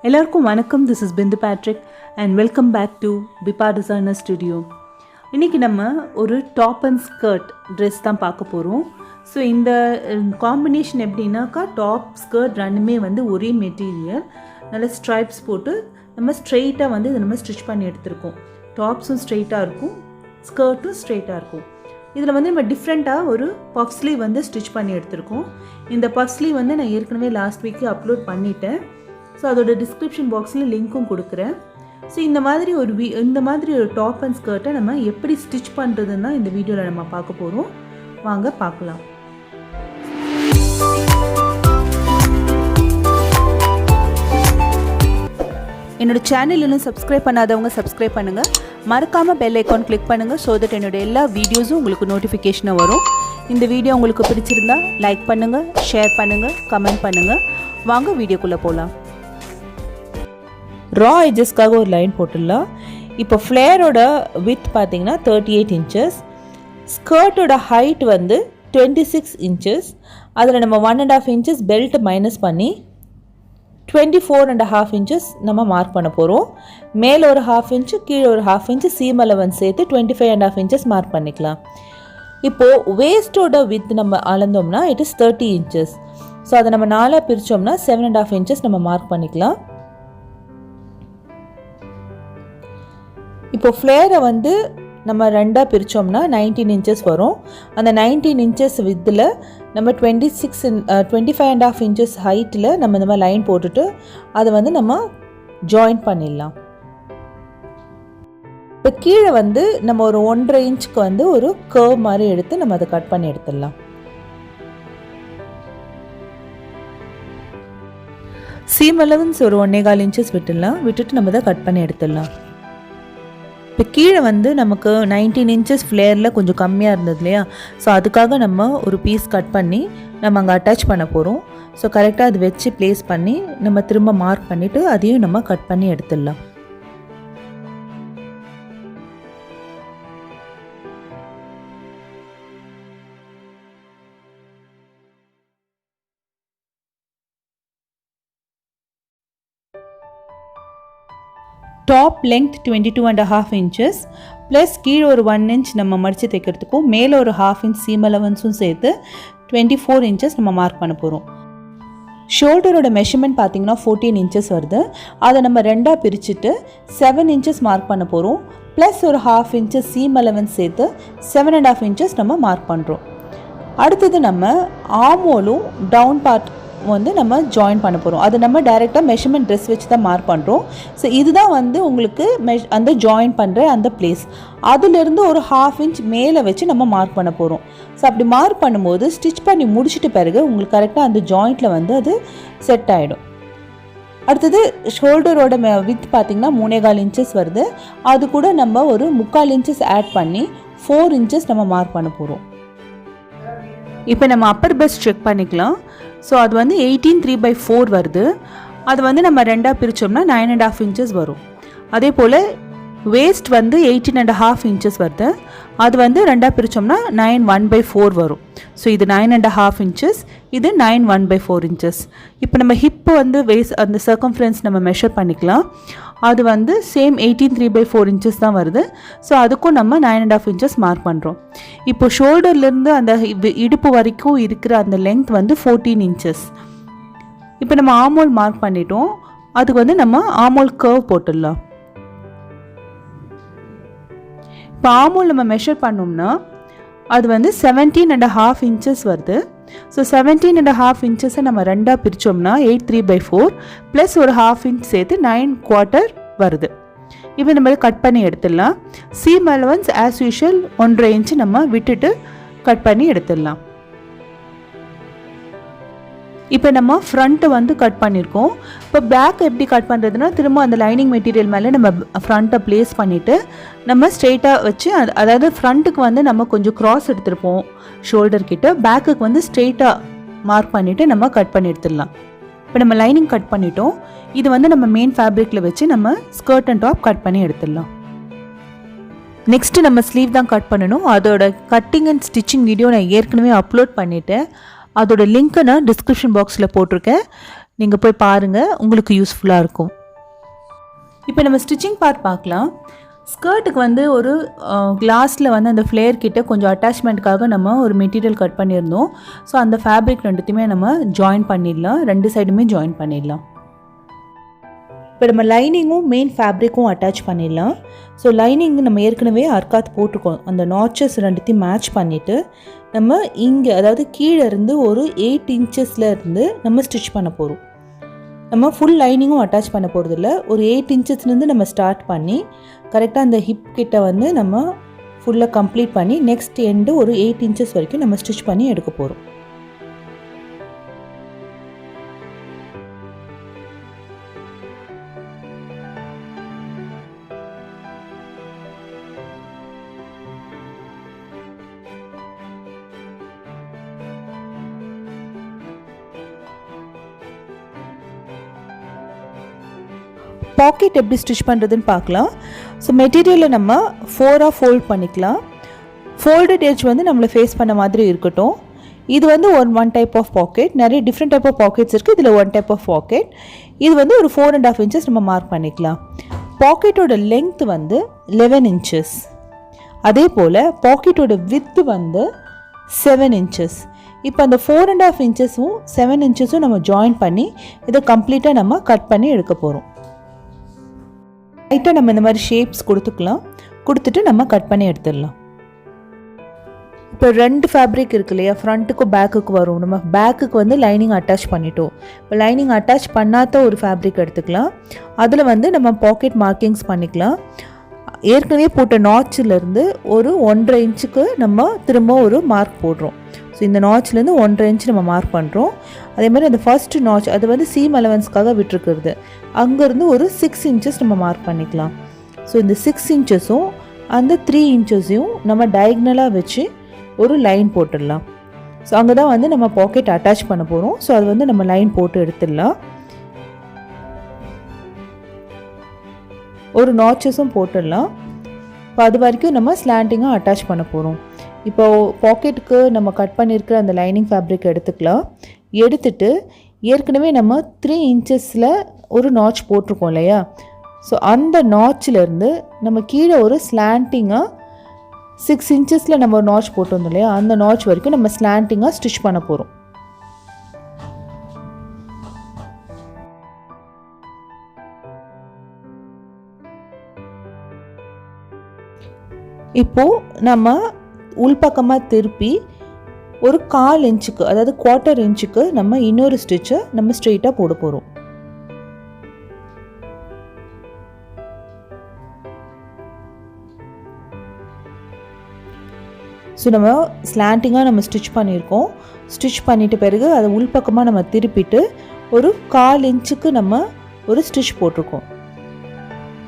எல்லாருக்கும் வணக்கம். This is Bindu Patrick and welcome back to Bipa Designer Studio. இன்னைக்கு நம்ம ஒரு டாப் அண்ட் ஸ்கர்ட் ட்ரெஸ் தான் பார்க்க போகிறோம். ஸோ இந்த காம்பினேஷன் எப்படின்னாக்கா டாப் ஸ்கர்ட் ரெண்டுமே வந்து ஒரே மெட்டீரியல், நல்ல ஸ்ட்ரைப்ஸ் போட்டு நம்ம ஸ்ட்ரெயிட்டாக வந்து இதை நம்ம ஸ்டிச் பண்ணி எடுத்திருக்கோம். டாப்ஸும் ஸ்ட்ரெயிட்டாக இருக்கும், ஸ்கர்ட்டும் ஸ்ட்ரெயிட்டாக இருக்கும். இதில் வந்து நம்ம டிஃப்ரெண்ட்டாக ஒரு பஃப் ஸ்லீவ் வந்து ஸ்டிச் பண்ணி எடுத்திருக்கோம். இந்த பஃப் ஸ்லீவ் வந்து நான் ஏற்கனவே லாஸ்ட் வீக்கு அப்லோட் பண்ணிட்டேன். ஸோ அதோட டிஸ்கிரிப்ஷன் பாக்ஸில் லிங்க்கும் கொடுக்குறேன். ஸோ இந்த மாதிரி ஒரு டாப் அண்ட் ஸ்கர்ட்டை நம்ம எப்படி ஸ்டிச் பண்ணுறதுன்னு தான் இந்த வீடியோவில் நம்ம பார்க்க போகிறோம். வாங்க பார்க்கலாம். என்னோட சேனல் இன்னும் சப்ஸ்கிரைப் பண்ணாதவங்க சப்ஸ்கிரைப் பண்ணுங்கள், மறக்காமல் பெல் ஐக்கான் கிளிக் பண்ணுங்கள். ஸோ தட் என்னோட எல்லா வீடியோஸும் உங்களுக்கு நோட்டிஃபிகேஷனாக வரும். இந்த வீடியோ உங்களுக்கு பிடிச்சிருந்தா லைக் பண்ணுங்கள், ஷேர் பண்ணுங்கள், கமெண்ட் பண்ணுங்கள். வாங்க வீடியோக்குள்ளே போகலாம். ரா எட்ஜஸ்க்காக ஒரு லைன் போட்டுடலாம். இப்போ ஃப்ளேரோட வித் பார்த்தீங்கன்னா 38 inches, ஸ்கர்ட்டோட ஹைட் வந்து 26 inches. அதில் நம்ம 1.5 inches பெல்ட் மைனஸ் பண்ணி 24.5 inches நம்ம மார்க் பண்ண போகிறோம். மேலே ஒரு 1/2 inch, கீழே ஒரு 1/2 inch, சீம் அலவன்ஸ் சேர்த்து 25.5 inches மார்க் பண்ணிக்கலாம். இப்போது வேஸ்ட்டோட வித் நம்ம அளந்தோம்னா இட் இஸ் 30 inches. ஸோ அதை நம்ம 4 பிரித்தோம்னா 7.5 inches நம்ம மார்க் பண்ணிக்கலாம். இப்போ ஃப்ளேரை வந்து நம்ம 2 பிரித்தோம்னா 19 inches வரும். அந்த 19 inches வித்தில் நம்ம 25.5 inches ஹைட்டில் நம்ம இந்த மாதிரி லைன் போட்டுட்டு அதை வந்து நம்ம ஜாயின் பண்ணிடலாம். இப்போ கீழே வந்து நம்ம ஒரு 1.5 inchக்கு வந்து ஒரு கர்வ் மாதிரி எடுத்து நம்ம அதை கட் பண்ணி எடுத்துடலாம். சீம் அலவன்ஸ் ஒரு 1.25 inches விட்டுட்டு நம்ம அதை கட் பண்ணி எடுத்துடலாம். இப்போ கீழே வந்து நமக்கு 19 inches ஃப்ளேரில் கொஞ்சம் கம்மியாக இருந்தது இல்லையா, ஸோ அதுக்காக நம்ம ஒரு பீஸ் கட் பண்ணி நம்ம அங்கே அட்டாச் பண்ண போகிறோம். ஸோ கரெக்டாக அது வச்சு ப்ளேஸ் பண்ணி நம்ம திரும்ப மார்க் பண்ணிவிட்டு அதையும் நம்ம கட் பண்ணி எடுத்துடலாம். டாப் லெங்த் 22.5 inches ப்ளஸ் கீழே ஒரு 1 inch நம்ம மடித்து தைக்கிறதுக்கும் மேலே ஒரு 1/2 inch சீம் அலவன்ஸும் சேர்த்து 24 inches நம்ம மார்க் பண்ண போகிறோம். ஷோல்டரோட மெஷர்மெண்ட் பார்த்திங்கன்னா 14 inches வருது. அதை நம்ம 2 பிரிச்சுட்டு 7 inches மார்க் பண்ண போகிறோம். ப்ளஸ் ஒரு 1/2 inch சீம் அலவன்ஸ் சேர்த்து 7.5 inches நம்ம மார்க் பண்ணுறோம். அடுத்தது நம்ம ஆமோலும் டவுன் பார்ட் வந்து நம்ம ஜாயின் பண்ண போகிறோம். அது நம்ம டைரெக்டாக மெஷர்மெண்ட் ட்ரெஸ் வச்சு தான் மார்க் பண்ணுறோம். ஸோ இதுதான் வந்து உங்களுக்கு அந்த ஜாயின் பண்ணுற அந்த பிளேஸ். அதுலேருந்து ஒரு 1/2 inch மேலே வச்சு நம்ம மார்க் பண்ண போகிறோம். ஸோ அப்படி மார்க் பண்ணும்போது ஸ்டிச் பண்ணி முடிச்சுட்டு பிறகு உங்களுக்கு கரெக்டாக அந்த ஜாயிண்ட்டில் வந்து அது செட் ஆகிடும். அடுத்தது ஷோல்டரோட வித் பார்த்திங்கன்னா 3.25 inches வருது. அது கூட நம்ம ஒரு 3/4 inches ஆட் பண்ணி 4 inches நம்ம மார்க் பண்ண போகிறோம். இப்போ நம்ம அப்பர் பெஸ்ட் செக் பண்ணிக்கலாம். ஸோ அது வந்து 18.3/4 வருது. அது வந்து நம்ம 2 பிரித்தோம்னா 9.5 inches வரும். அதே போல் வேஸ்ட் வந்து 18.5 inches வருது. அது வந்து 2 பிரித்தோம்னா 9.1/4 வரும். ஸோ இது 9.5 inches, இது 9.1/4 inches. இப்போ நம்ம ஹிப்பு வந்து அந்த சர்க்கம்ஃபரன்ஸ் நம்ம மெஷர் பண்ணிக்கலாம். அது வந்து சேம் 18.3/4 inches தான் வருது. ஸோ அதுக்கும் நம்ம 9.5 inches மார்க் பண்ணுறோம். இப்போ ஷோல்டர்லேருந்து அந்த இடுப்பு வரைக்கும் இருக்கிற அந்த லெங்த் வந்து 14 inches. இப்போ நம்ம ஆமோல் மார்க் பண்ணிட்டோம். அதுக்கு வந்து நம்ம ஆமோல் கர்வ் போட்டுடலாம். இப்போ ஆமோல் நம்ம மெஷர் பண்ணோம்னா அது வந்து 17.5 inches வருது. ஸோ 17.5 inches நம்ம 2 பிரித்தோம்னா 8.3/4 ப்ளஸ் ஒரு 1/2 inch சேர்த்து 9/4 வருது. இப்போ நம்ம கட் பண்ணி எடுத்துடலாம். Seam allowance as usual 1.5 inch நம்ம விட்டுட்டு கட் பண்ணி எடுத்துடலாம். இப்போ நம்ம ஃப்ரண்ட்டு வந்து கட் பண்ணியிருக்கோம். இப்போ பேக் எப்படி கட் பண்ணுறதுனா திரும்ப அந்த லைனிங் மெட்டீரியல் மேலே நம்ம ஃப்ரண்ட்டை ப்ளேஸ் பண்ணிவிட்டு நம்ம ஸ்ட்ரெயிட்டாக வச்சு அதாவது ஃப்ரண்ட்டுக்கு வந்து நம்ம கொஞ்சம் க்ராஸ் எடுத்துருப்போம் ஷோல்டர் கிட்ட, பேக்குக்கு வந்து ஸ்ட்ரெயிட்டாக மார்க் பண்ணிவிட்டு நம்ம கட் பண்ணி எடுத்துடலாம். இப்போ நம்ம லைனிங் கட் பண்ணிட்டோம். இது வந்து நம்ம மெயின் ஃபேப்ரிக்கில் வச்சு நம்ம ஸ்கர்ட் அண்ட் டாப் கட் பண்ணி எடுத்துடலாம். நெக்ஸ்ட்டு நம்ம ஸ்லீவ் தான் கட் பண்ணணும். அதோட கட்டிங் அண்ட் ஸ்டிச்சிங் வீடியோ நான் ஏற்கனவே அப்லோட் பண்ணிவிட்டேன். அதோட லிங்க்கை நான் டிஸ்கிரிப்ஷன் பாக்ஸில் போட்டிருக்கேன். நீங்கள் போய் பாருங்கள், உங்களுக்கு யூஸ்ஃபுல்லாக இருக்கும். இப்போ நம்ம ஸ்டிச்சிங் பார்ட் பார்க்கலாம். ஸ்கர்ட்டுக்கு வந்து ஒரு கிளாஸில் வந்து அந்த ஃப்ளேர் கிட்ட கொஞ்சம் அட்டாச்மெண்ட்டுக்காக நம்ம ஒரு மெட்டீரியல் கட் பண்ணியிருந்தோம். ஸோ அந்த ஃபேப்ரிக் ரெண்டுத்தையுமே நம்ம ஜாயின் பண்ணிடலாம், ரெண்டு சைடுமே ஜாயின் பண்ணிடலாம். இப்போ நம்ம லைனிங்கும் மெயின் ஃபேப்ரிக்கும் அட்டாச் பண்ணிடலாம். ஸோ லைனிங் நம்ம ஏற்கனவே அர்க்காத் போட்டுக்கோம். அந்த நாச்சஸ் ரெண்டுத்தையும் மேட்ச் பண்ணிவிட்டு நம்ம இங்கே, அதாவது கீழே இருந்து ஒரு 8 இன்ச்சஸில் இருந்து நம்ம ஸ்டிச் பண்ண போகிறோம். நம்ம ஃபுல் லைனிங்கும் அட்டாச் பண்ண போகிறதில்ல, ஒரு 8 இன்ச்சஸ்லேருந்து நம்ம ஸ்டார்ட் பண்ணி கரெக்டாக அந்த ஹிப் கிட்ட வந்து நம்ம ஃபுல்லாக கம்ப்ளீட் பண்ணி நெக்ஸ்ட் எண்டு ஒரு 8 இன்ச்சஸ் வரைக்கும் நம்ம ஸ்டிச் பண்ணி எடுக்க போகிறோம். பாக்கெட் எப்படி ஸ்டிச் பண்ணுறதுன்னு பார்க்கலாம். ஸோ மெட்டீரியலை நம்ம 4ஆக ஃபோல்ட் பண்ணிக்கலாம். ஃபோல்டட் எட்ஜ் வந்து நம்மளை ஃபேஸ் பண்ண மாதிரி இருக்கட்டும். இது வந்து ஒன் டைப் ஆஃப் பாக்கெட். நிறைய டிஃப்ரெண்ட் டைப் ஆஃப் பாக்கெட்ஸ் இருக்குது. இதில் ஒன் டைப் ஆஃப் பாக்கெட். இது வந்து ஒரு 4.5 இன்ச்சஸ் நம்ம மார்க் பண்ணிக்கலாம். பாக்கெட்டோட லென்த் வந்து 11 இன்ச்சஸ். அதே போல் பாக்கெட்டோட வித்து வந்து 7 இன்ச்சஸ். இப்போ அந்த 4.5 இன்ச்சஸும் 7 இன்ச்சஸும் நம்ம ஜாயின் பண்ணி இதை கம்ப்ளீட்டாக நம்ம கட் பண்ணி எடுக்க போகிறோம். லைட்டாக நம்ம இந்த மாதிரி ஷேப்ஸ் கொடுத்துக்கலாம். கொடுத்துட்டு நம்ம கட் பண்ணி எடுத்துடலாம். இப்போ 2 ஃபேப்ரிக் இருக்கு இல்லையா, ஃப்ரண்ட்டுக்கும் பேக்குக்கு வரும். நம்ம பேக்குக்கு வந்து லைனிங் அட்டாச் பண்ணிட்டோம். இப்போ லைனிங் அட்டாச் பண்ணாத ஒரு ஃபேப்ரிக் எடுத்துக்கலாம். அதில் வந்து நம்ம பாக்கெட் மார்க்கிங்ஸ் பண்ணிக்கலாம். ஏற்கனவே போட்ட நாட்சிலேருந்து ஒரு 1.5 இன்ச்சுக்கு நம்ம திரும்ப ஒரு மார்க் போடுறோம். ஸோ இந்த நாட்ச்லேருந்து 1.5 இன்ச் நம்ம மார்க் பண்ணுறோம். அதே மாதிரி அந்த ஃபர்ஸ்ட் நாட்ச் அது வந்து சீம் அலவன்ஸ்க்காக விட்டுருக்குறது, அங்கேருந்து ஒரு 6 இன்ச்சஸ் நம்ம மார்க் பண்ணிக்கலாம். ஸோ இந்த 6 இன்ச்சஸும் அந்த 3 இன்ச்சஸையும் நம்ம டயக்னலாக வச்சு ஒரு லைன் போட்டுடலாம். ஸோ அங்கே தான் வந்து நம்ம பாக்கெட் அட்டாச் பண்ண போகிறோம். ஸோ அது வந்து நம்ம லைன் போட்டு எடுத்துடலாம். ஒரு நாட்சஸும் போட்டுடலாம். இப்போ அது வரைக்கும் நம்ம ஸ்லாண்டிங்காக அட்டாச் பண்ண போகிறோம். இப்போ பாக்கெட்டுக்கு நம்ம கட் பண்ணியிருக்கிற அந்த லைனிங் ஃபேப்ரிக் எடுத்துக்கலாம். எடுத்துட்டு ஏற்கனவே நம்ம 3 இன்ச்சஸில் ஒரு நாட்ச் போட்டிருக்கோம் இல்லையா, ஸோ அந்த நாட்சிலேருந்து நம்ம கீழே ஒரு ஸ்லாண்டிங்காக 6 இன்ச்சஸில் நம்ம ஒரு நாட்ச் போட்டு வந்தோம் இல்லையா, அந்த நாட்ச் வரைக்கும் நம்ம ஸ்லாண்டிங்காக ஸ்டிச் பண்ண போகிறோம். இப்போது நம்ம உள்பக்கமாக திருப்பி ஒரு 1/4 இன்ச்சுக்கு, அதாவது 1/4 இன்ச்சுக்கு நம்ம இன்னொரு ஸ்டிச்சை நம்ம ஸ்ட்ரெயிட்டாக போட போகிறோம். ஸோ நம்ம ஸ்லாண்டிங்காக நம்ம ஸ்டிச் பண்ணியிருக்கோம். ஸ்டிச் பண்ணிட்ட பிறகு அதை உள்பக்கமாக நம்ம திருப்பிட்டு ஒரு 1/4 இன்ச்சுக்கு நம்ம ஒரு ஸ்டிச் போட்டிருக்கோம்.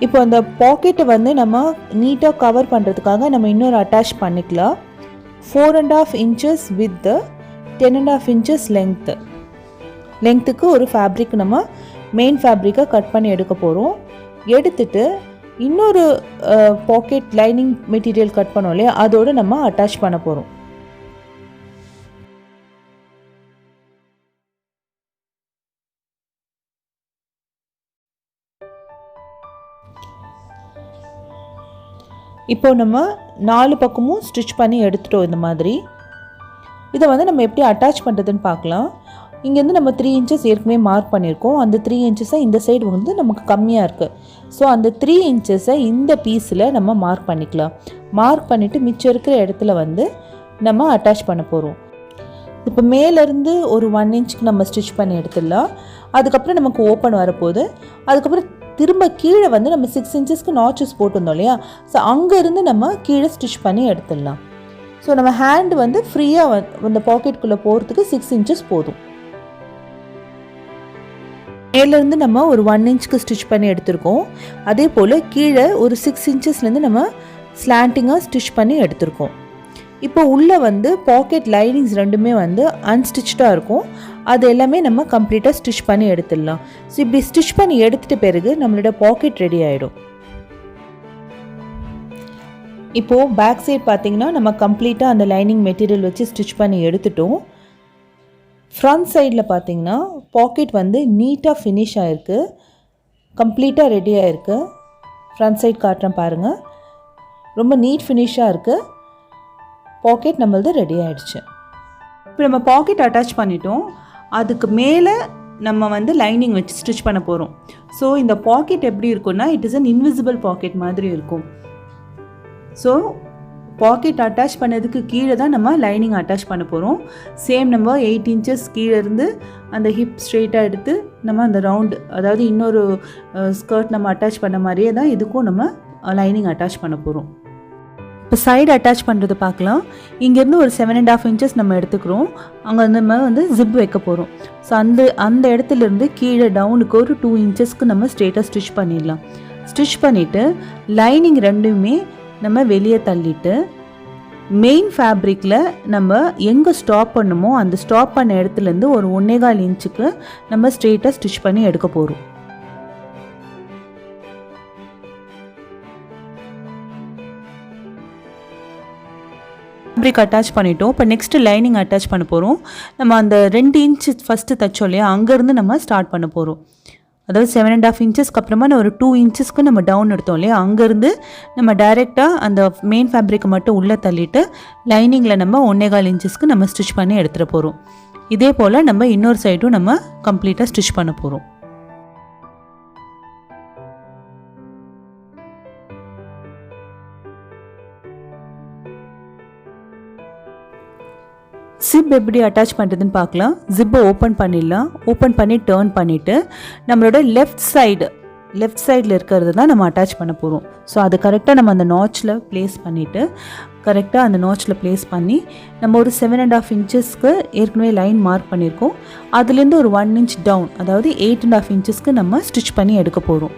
இப்போ அந்த பாக்கெட்டை வந்து நம்ம நீட்டாக கவர் பண்ணுறதுக்காக நம்ம இன்னொரு அட்டாச் பண்ணிக்கலாம். 4.5 இன்ச்சஸ் வித்து 10.5 இன்ச்சஸ் லெங்க்த்துக்கு ஒரு ஃபேப்ரிக் நம்ம மெயின் ஃபேப்ரிக்கை கட் பண்ணி எடுக்க போகிறோம். எடுத்துட்டு இன்னொரு பாக்கெட் லைனிங் மெட்டீரியல் கட் பண்ணோம் இல்லையா, அதோடு நம்ம அட்டாச் பண்ண போகிறோம். இப்போ நம்ம 4 பக்கமும் ஸ்டிச் பண்ணி எடுத்துட்டோம். இந்த மாதிரி இதை வந்து நம்ம எப்படி அட்டாச் பண்ணுறதுன்னு பார்க்கலாம். இங்கேருந்து நம்ம 3 இன்ச்சஸ் ஏற்கனவே மார்க் பண்ணியிருக்கோம். அந்த 3 இன்ச்சஸை இந்த சைடு வந்து நமக்கு கம்மியாக இருக்குது. ஸோ அந்த 3 இன்ச்சஸை இந்த பீஸில் நம்ம மார்க் பண்ணிக்கலாம். மார்க் பண்ணிவிட்டு மிச்சம் இருக்கிற இடத்துல வந்து நம்ம அட்டாச் பண்ண போகிறோம். இப்போ மேலேருந்து ஒரு 1 இன்ச்சுக்கு நம்ம ஸ்டிச் பண்ணி எடுத்துடலாம். அதுக்கப்புறம் நமக்கு ஓப்பன் வரப்போகுது. அதுக்கப்புறம் திரும்ப கீழே வந்து நம்ம 6 இன்ச்சஸ்க்கு நாட்சஸ் போட்டிருந்தோம் இல்லையா, ஸோ அங்கேருந்து நம்ம கீழே ஸ்டிச் பண்ணி எடுத்துடலாம். ஸோ நம்ம ஹேண்ட் வந்து ஃப்ரீயாக அந்த பாக்கெட்டுக்குள்ளே போகிறதுக்கு 6 இன்ச்சஸ் போதும். மேலேருந்து நம்ம ஒரு 1 இன்ச்சுக்கு ஸ்டிச் பண்ணி எடுத்திருக்கோம். அதே போல் கீழே ஒரு 6 இன்ச்சஸ்லேருந்து நம்ம ஸ்லாண்டிங்காக ஸ்டிச் பண்ணி எடுத்திருக்கோம். இப்போ உள்ளே வந்து பாக்கெட் லைனிங்ஸ் ரெண்டுமே வந்து அன்ஸ்டிச்சாக இருக்கும். அது எல்லாமே நம்ம கம்ப்ளீட்டாக ஸ்டிச் பண்ணி எடுத்துடலாம். ஸோ இப்படி ஸ்டிச் பண்ணி எடுத்துகிட்ட பிறகு நம்மளோட பாக்கெட் ரெடி ஆகிடும். இப்போது பேக் சைட் பார்த்திங்கன்னா நம்ம கம்ப்ளீட்டாக அந்த லைனிங் மெட்டீரியல் வச்சு ஸ்டிச் பண்ணி எடுத்துட்டோம். ஃப்ரண்ட் சைடில் பார்த்தீங்கன்னா பாக்கெட் வந்து நீட்டாக ஃபினிஷ் ஆகிருக்கு, கம்ப்ளீட்டாக ரெடி ஆகிருக்கு. ஃப்ரண்ட் சைட் காட்டுறேன் பாருங்கள், ரொம்ப நீட் ஃபினிஷாக இருக்குது. பாக்கெட் நம்மளது ரெடி ஆகிடுச்சு. இப்போ நம்ம பாக்கெட் அட்டாச் பண்ணிட்டோம். அதுக்கு மேலே நம்ம வந்து லைனிங் வச்சு ஸ்டிச் பண்ண போகிறோம். ஸோ இந்த பாக்கெட் எப்படி இருக்குன்னா, it is an invisible pocket மாதிரி இருக்கும். ஸோ பாக்கெட் அட்டாச் பண்ணதுக்கு கீழே தான் நம்ம லைனிங் அட்டாச் பண்ண போகிறோம். சேம் நம்ம 8 inches கீழே இருந்து அந்த ஹிப் ஸ்ட்ரெயிட்டாக எடுத்து நம்ம அந்த ரவுண்டு, அதாவது இன்னொரு ஸ்கர்ட் நம்ம அட்டாச் பண்ண மாதிரியே தான் இதுக்கும் நம்ம லைனிங் அட்டாச் பண்ண போகிறோம். இப்போ சைடு அட்டாச் பண்ணுறது பார்க்கலாம். இங்கேருந்து ஒரு 7.5 inches நம்ம எடுத்துக்கிறோம். அங்கே நம்ம வந்து ஜிப் வைக்க போகிறோம். ஸோ அந்த இடத்துலேருந்து கீழே டவுனுக்கு ஒரு 2 inchesக்கு நம்ம ஸ்ட்ரெயிட்டாக ஸ்டிச் பண்ணிடலாம். ஸ்டிச் பண்ணிவிட்டு லைனிங் ரெண்டுமே நம்ம வெளியே தள்ளிட்டு மெயின் ஃபேப்ரிக்கில் நம்ம எங்கே ஸ்டாப் பண்ணுமோ அந்த ஸ்டாப் பண்ண இடத்துலேருந்து ஒரு 1.25 inchக்கு நம்ம ஸ்ட்ரெயிட்டாக ஸ்டிச் பண்ணி எடுக்க போகிறோம். ஃபேப்ரிக் அட்டாச் பண்ணிட்டோம். இப்போ நெக்ஸ்ட்டு லைனிங் அட்டாச் பண்ண போகிறோம். நம்ம அந்த 2 inch ஃபஸ்ட்டு தைச்சோம் இல்லையா, அங்கேருந்து நம்ம ஸ்டார்ட் பண்ண போகிறோம். அதாவது 7.5 inchesக்கு அப்புறமா நான் ஒரு 2 inchesக்கு நம்ம டவுன் எடுத்தோம் இல்லையா, அங்கேருந்து நம்ம டைரெக்டாக அந்த மெயின் ஃபேப்ரிக்கை மட்டும் உள்ளே தள்ளிட்டு லைனிங்கில் நம்ம 1.25 inchesக்கு நம்ம ஸ்டிச் பண்ணி எடுத்துகிட்டு போகிறோம். இதே போல் நம்ம இன்னொரு சைடும் நம்ம கம்ப்ளீட்டாக ஸ்டிச் பண்ண போகிறோம். ஜிப் எப்படி அட்டாச் பண்ணுறதுன்னு பார்க்கலாம். ஜிப்பை ஓப்பன் பண்ணிடலாம். ஓப்பன் பண்ணி டேர்ன் பண்ணிவிட்டு நம்மளோட லெஃப்ட் சைடில் இருக்கிறது தான் நம்ம அட்டாச் பண்ண போகிறோம். ஸோ அது கரெக்டாக நம்ம அந்த நாச்சில் ப்ளேஸ் பண்ணிவிட்டு கரெக்டாக அந்த நாச்சில் ப்ளேஸ் பண்ணி நம்ம ஒரு 7.5 inchesக்கு ஏற்கனவே லைன் மார்க் பண்ணியிருக்கோம். அதுலேருந்து ஒரு 1 inch டவுன், அதாவது 8.5 inchesக்கு நம்ம ஸ்டிச் பண்ணி எடுக்க போகிறோம்.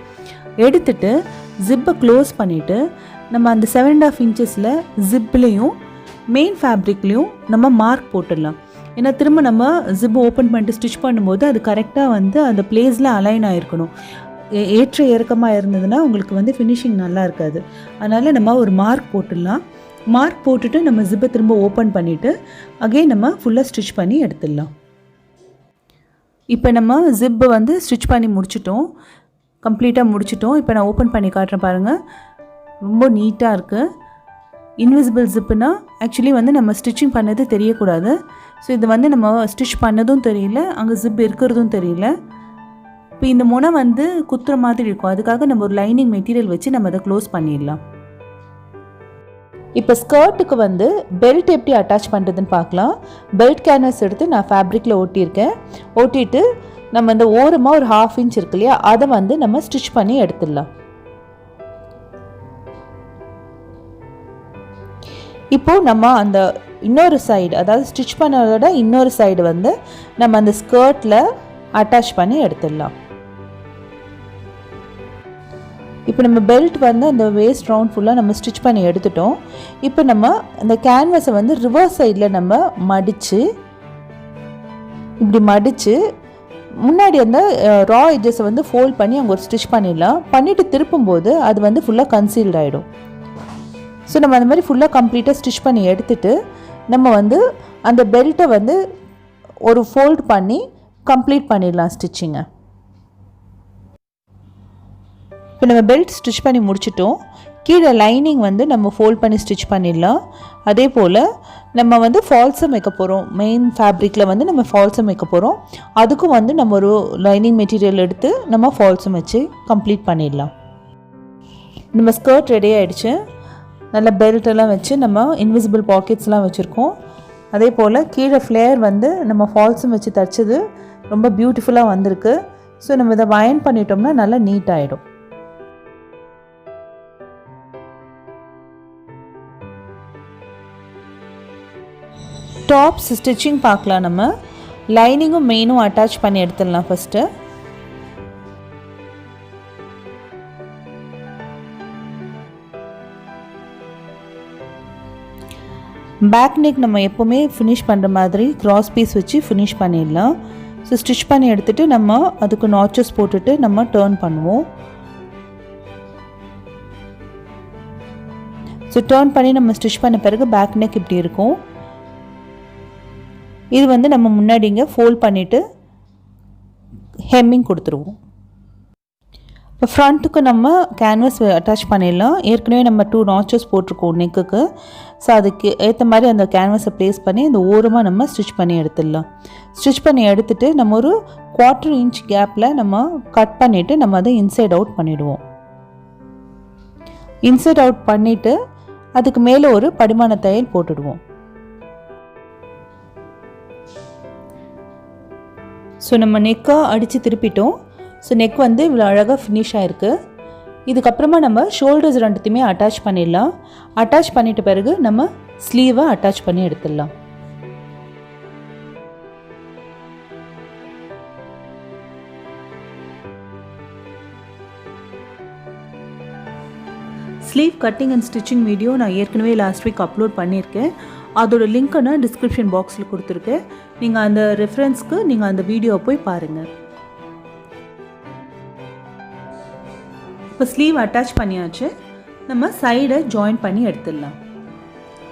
எடுத்துட்டு ஜிப்பை க்ளோஸ் பண்ணிவிட்டு நம்ம அந்த 7.5 inchesல ஜிப்லேயும் மெயின் ஃபேப்ரிக்லேயும் நம்ம மார்க் போட்டுடலாம். ஏன்னா திரும்ப நம்ம ஜிப் ஓப்பன் பண்ணிட்டு ஸ்டிச் பண்ணும்போது அது கரெக்டாக வந்து அந்த பிளேஸில் அலைன் ஆகிருக்கணும். ஏற்ற இறக்கமாக இருந்ததுன்னா உங்களுக்கு வந்து ஃபினிஷிங் நல்லா இருக்காது. அதனால் நம்ம ஒரு மார்க் போட்டுடலாம். மார்க் போட்டுட்டு நம்ம ஜிப்பை திரும்ப ஓப்பன் பண்ணிவிட்டு அகைன் நம்ம ஃபுல்லாக ஸ்டிச் பண்ணி எடுத்துடலாம். இப்போ நம்ம ஜிப்பை வந்து ஸ்டிச் பண்ணி முடிச்சிட்டோம், கம்ப்ளீட்டாக முடிச்சிட்டோம். இப்போ நான் ஓப்பன் பண்ணி காட்டுறேன் பாருங்கள், ரொம்ப நீட்டாக இருக்குது. இன்விசிபிள் ஜிப்புனா ஆக்சுவலி வந்து நம்ம ஸ்டிச்சிங் பண்ணது தெரியக்கூடாது. ஸோ இது வந்து நம்ம ஸ்டிச் பண்ணதும் தெரியல, அங்கே ஜிப் இருக்கிறதும் தெரியல. இப்போ இந்த முனை வந்து குத்துற மாதிரி இருக்கும், அதுக்காக நம்ம ஒரு லைனிங் மெட்டீரியல் வச்சு நம்ம அதை க்ளோஸ் பண்ணிடலாம். இப்போ ஸ்கர்ட்டுக்கு வந்து பெல்ட் எப்படி அட்டாச் பண்ணுறதுன்னு பார்க்கலாம். பெல்ட் கேன்வஸ் எடுத்து நான் ஃபேப்ரிக்கில் ஒட்டியிருக்கேன். ஒட்டிட்டு நம்ம இந்த ஓரமாக ஒரு 1/2 inch இருக்கு இல்லையா, அதை வந்து நம்ம ஸ்டிச் பண்ணி எடுத்துடலாம். இப்போது நம்ம அந்த இன்னொரு சைடு, அதாவது ஸ்டிச் பண்ணதோட இன்னொரு சைடு வந்து நம்ம அந்த ஸ்கர்ட்டில் அட்டாச் பண்ணி எடுத்துடலாம். இப்போ நம்ம பெல்ட் வந்து அந்த வேஸ்ட் ரவுண்ட் ஃபுல்லாக நம்ம ஸ்டிச் பண்ணி எடுத்துட்டோம். இப்போ நம்ம அந்த கேன்வஸை வந்து ரிவர்ஸ் சைடில் நம்ம மடித்து இப்படி மடித்து முன்னாடி அந்த ரா எட்ஜஸை வந்து ஃபோல்ட் பண்ணி அங்கே ஒரு ஸ்டிச் பண்ணிடலாம். பண்ணிவிட்டு திருப்பும்போது அது வந்து ஃபுல்லாக கன்சீல்ட் ஆகிடும். ஸோ நம்ம அந்த மாதிரி ஃபுல்லாக கம்ப்ளீட்டாக ஸ்டிச் பண்ணி எடுத்துகிட்டு நம்ம வந்து அந்த பெல்ட்டை வந்து ஒரு ஃபோல்ட் பண்ணி கம்ப்ளீட் பண்ணிடலாம் ஸ்டிச்சிங்கை. இப்போ நம்ம பெல்ட் ஸ்டிச் பண்ணி முடிச்சிட்டோம். கீழே லைனிங் வந்து நம்ம ஃபோல்ட் பண்ணி ஸ்டிச் பண்ணிடலாம். அதே போல் நம்ம வந்து ஃபால்ஸும் வைக்க போகிறோம். மெயின் ஃபேப்ரிக்கில் வந்து நம்ம ஃபால்ஸும் வைக்க போகிறோம். அதுக்கும் வந்து நம்ம ஒரு லைனிங் மெட்டீரியல் எடுத்து நம்ம ஃபால்ஸும் வச்சு கம்ப்ளீட் பண்ணிடலாம். நம்ம ஸ்கர்ட் ரெடி ஆகிடுச்சு. நல்ல பெல்ட்டெல்லாம் வச்சு நம்ம இன்விசிபிள் பாக்கெட்ஸ்லாம் வச்சுருக்கோம். அதே போல் கீழே ஃப்ளேர் வந்து நம்ம ஃபால்ஸும் வச்சு தைச்சது ரொம்ப பியூட்டிஃபுல்லாக வந்திருக்கு. ஸோ நம்ம இதை அயர்ன் பண்ணிட்டோம்னா நல்லா நீட் ஆகிடும். டாப்ஸ் ஸ்டிச்சிங் பார்க்கலாம். நம்ம லைனிங்கும் மெயினும் அட்டாச் பண்ணி எடுத்துடலாம். ஃபஸ்ட்டு பேக் நெக் நம்ம எப்போவுமே ஃபினிஷ் பண்ணுற மாதிரி க்ராஸ் பீஸ் வச்சு ஃபினிஷ் பண்ணிடலாம். ஸோ ஸ்டிச் பண்ணி எடுத்துகிட்டு நம்ம அதுக்கு நாச்சஸ் போட்டுட்டு நம்ம டர்ன் பண்ணுவோம். ஸோ டர்ன் பண்ணி நம்ம ஸ்டிச் பண்ண பிறகு பேக் நெக் இப்படி இருக்கும். இது வந்து நம்ம முன்னாடி இங்கே ஃபோல்ட் பண்ணிவிட்டு ஹெம்மிங் கொடுத்துருவோம். இப்போ ஃப்ரண்ட்டுக்கு நம்ம கேன்வஸ் அட்டாச் பண்ணிடலாம். ஏற்கனவே நம்ம 2 நாச்சஸ் போட்டிருக்கோம் நெக்குக்கு. ஸோ அதுக்கு ஏற்ற மாதிரி அந்த கேன்வஸை ப்ளேஸ் பண்ணி இந்த ஓரமாக நம்ம ஸ்டிச் பண்ணி எடுத்துடலாம். ஸ்டிச் பண்ணி எடுத்துகிட்டு நம்ம ஒரு 1/4 இன்ச் கேப்பில் நம்ம கட் பண்ணிவிட்டு நம்ம அதை இன்சைட் அவுட் பண்ணிவிடுவோம். இன்சைட் அவுட் பண்ணிவிட்டு அதுக்கு மேலே ஒரு படிமான தையல் போட்டுடுவோம். ஸோ நம்ம நெக்கை அடித்து திருப்பிட்டோம். ஸோ நெக் வந்து இவ்வளோ அழகாக ஃபினிஷ் ஆகிருக்கு. இதுக்கப்புறமா நம்ம ஷோல்டர்ஸ் ரெண்டுத்தையுமே அட்டாச் பண்ணிடலாம். அட்டாச் பண்ணிட்ட பிறகு நம்ம ஸ்லீவை அட்டாச் பண்ணி எடுத்துடலாம். Sleeve cutting and stitching video நான் ஏற்கனவே லாஸ்ட் வீக் அப்லோட் பண்ணியிருக்கேன். அதோட லிங்க்கை நான் டிஸ்கிரிப்ஷன் பாக்ஸில் கொடுத்துருக்கேன். நீங்கள் அந்த ரெஃபரன்ஸ்க்கு நீங்கள் அந்த வீடியோவை போய் பாருங்கள். இப்போ ஸ்லீவ் அட்டாச் பண்ணியாச்சு. நம்ம சைடை ஜாயின் பண்ணி எடுத்துடலாம்.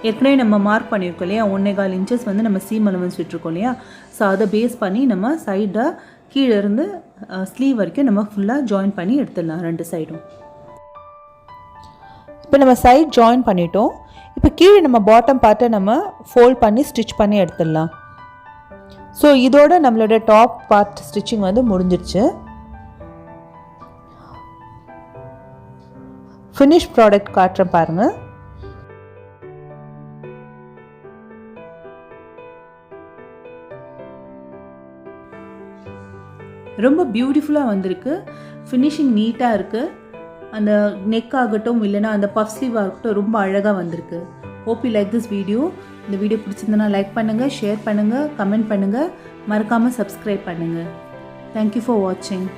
ஏற்கனவே நம்ம மார்க் பண்ணியிருக்கோம் இல்லையா, 1.25 இன்ச்சஸ் வந்து நம்ம சீம் அலவன்ஸ் விட்டுருக்கோம் இல்லையா. ஸோ அதை பேஸ் பண்ணி நம்ம சைடை கீழே இருந்து ஸ்லீவ் வரைக்கும் நம்ம ஃபுல்லாக ஜாயின் பண்ணி எடுத்துடலாம் 2 சைடும். இப்போ நம்ம சைட் ஜாயின் பண்ணிட்டோம். இப்போ கீழே நம்ம பாட்டம் பார்ட்டை நம்ம ஃபோல்ட் பண்ணி ஸ்டிச் பண்ணி எடுத்துடலாம். ஸோ இதோட நம்மளோட டாப் பார்ட் ஸ்டிச்சிங் வந்து முடிஞ்சிருச்சு. ஃபினிஷ் ப்ராடக்ட் காட்டுறேன் பாருங்கள். ரொம்ப பியூட்டிஃபுல்லாக வந்திருக்கு. ஃபினிஷிங் நீட்டாக இருக்குது. அந்த நெக் ஆகட்டும் இல்லைனா அந்த பஃப் ஸ்லீவ் ஆகட்டும் ரொம்ப அழகாக வந்திருக்கு. Hope you like this video. இந்த வீடியோ பிடிச்சிருந்தனா லைக் பண்ணுங்கள், ஷேர் பண்ணுங்கள், கமெண்ட் பண்ணுங்கள், மறக்காமல் சப்ஸ்கிரைப் பண்ணுங்கள். தேங்க்யூ ஃபார் வாட்சிங்.